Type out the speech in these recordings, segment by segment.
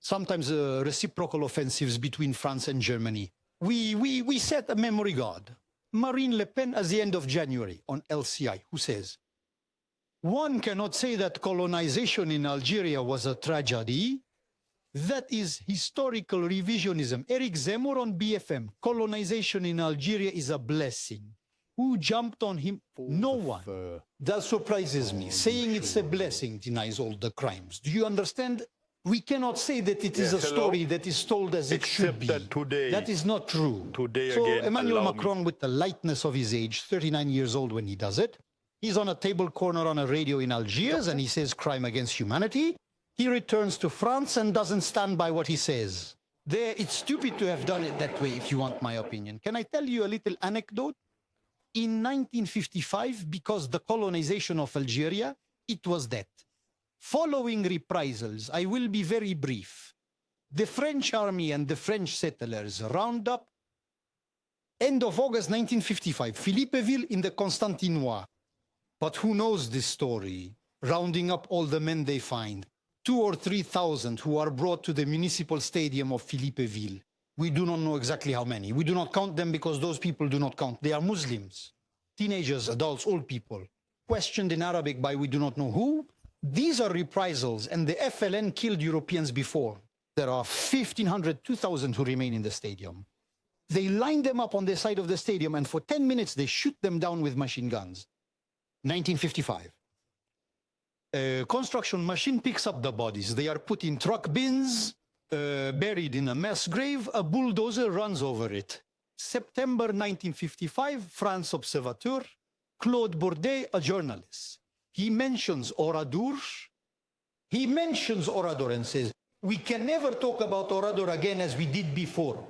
sometimes reciprocal offensives between France and Germany. We set a memory guard. Marine Le Pen at the end of January on LCI, who says, one cannot say that colonization in Algeria was a tragedy. That is historical revisionism. Eric Zemmour on BFM, colonization in Algeria is a blessing. Who jumped on him? No one. That surprises me. Saying it's a blessing denies all the crimes. Do you understand? We cannot say that it is a story that is told as it should be. That is not true. So Emmanuel Macron, with the lightness of his age, 39 years old when he does it, he's on a table corner on a radio in Algiers and he says crime against humanity. He returns to France and doesn't stand by what he says. It's stupid to have done it that way, if you want my opinion. Can I tell you a little anecdote? In 1955, because the colonization of Algeria, it was that. Following reprisals, I will be very brief. The French army and the French settlers round up, end of August 1955, Philippeville in the Constantinois. But who knows this story? Rounding up all the men they find. 2,000 or 3,000 who are brought to the municipal stadium of Philippeville. We do not know exactly how many. We do not count them because those people do not count. They are Muslims, teenagers, adults, old people, questioned in Arabic by we do not know who. These are reprisals, and the FLN killed Europeans before. There are 1,500, 2,000 who remain in the stadium. They line them up on the side of the stadium, and for 10 minutes, they shoot them down with machine guns. 1955. A construction machine picks up the bodies. They are put in truck bins, buried in a mass grave. A bulldozer runs over it. September 1955, France Observateur, Claude Bourdet, a journalist. He mentions Oradour. He mentions Oradour and says, we can never talk about Oradour again as we did before.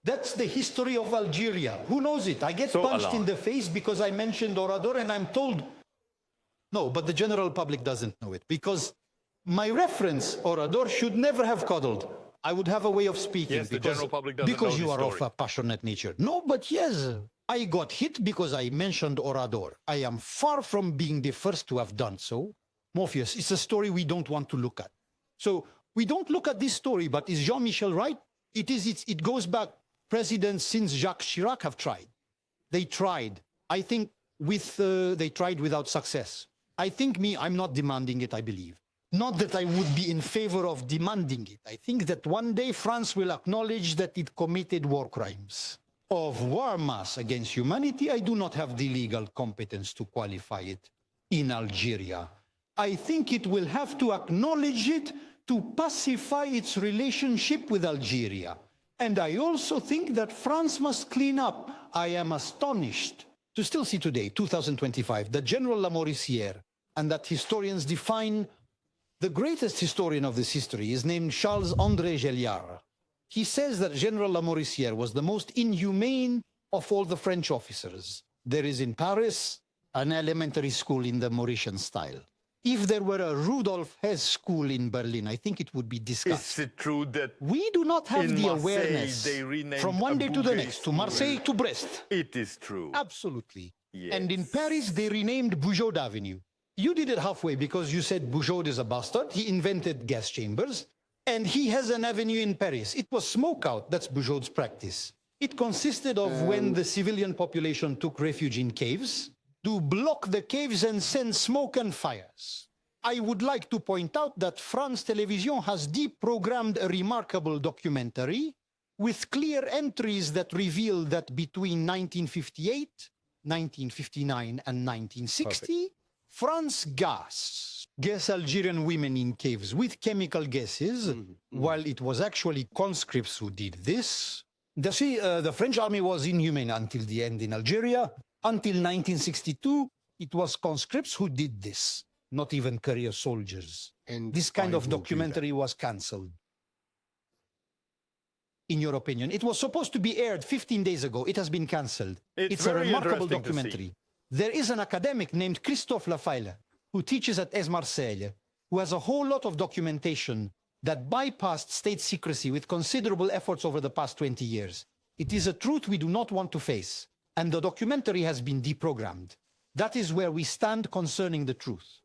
That's the history of Algeria. Who knows it? I get punched in the face because I mentioned Oradour and I'm told, no, but the general public doesn't know it because my reference, Oradour, should never have coddled. I would have a way of speaking yes, because, the general public doesn't because know you are story. of a passionate nature. No, but yes, I got hit because I mentioned Oradour. I am far from being the first to have done so. Morpheus, it's a story we don't want to look at. So we don't look at this story, but is Jean-Michel right? It goes back. Presidents since Jacques Chirac have tried. They tried. I think they tried without success. I think I'm not demanding it, I believe. Not that I would be in favor of demanding it. I think that one day France will acknowledge that it committed war crimes. Of war mass against humanity, I do not have the legal competence to qualify it in Algeria. I think it will have to acknowledge it to pacify its relationship with Algeria. And I also think that France must clean up. I am astonished to still see today, 2025, that General Lamoricière, and that historians define the greatest historian of this history is named Charles-André Géliard. He says that General Lamoricière was the most inhumane of all the French officers. There is in Paris an elementary school in the Mauritian style. If there were a Rudolf Hess school in Berlin, I think it would be discussed. Is it true that we do not have the Marseille, awareness from one day to the next, to Marseille to Brest? It is true. Absolutely. Yes. And in Paris, they renamed Bugeaud Avenue. You did it halfway because you said Bugeaud is a bastard. He invented gas chambers. And he has an avenue in Paris. It was smoke out. That's Bugeaud's practice. It consisted of when the civilian population took refuge in caves, to block the caves and send smoke and fires. I would like to point out that France Television has deprogrammed a remarkable documentary with clear entries that reveal that between 1958, 1959, and 1960, Perfect. France gas Algerian women in caves with chemical gases, while it was actually conscripts who did this. The French army was inhumane until the end in Algeria. Until 1962, it was conscripts who did this, not even career soldiers. And this kind of documentary was cancelled. In your opinion, it was supposed to be aired 15 days ago. It has been cancelled. It's a remarkable documentary. There is an academic named Christophe Lafaille who teaches at Aix-Marseille, who has a whole lot of documentation that bypassed state secrecy with considerable efforts over the past 20 years. It is a truth we do not want to face. And the documentary has been deprogrammed. That is where we stand concerning the truth.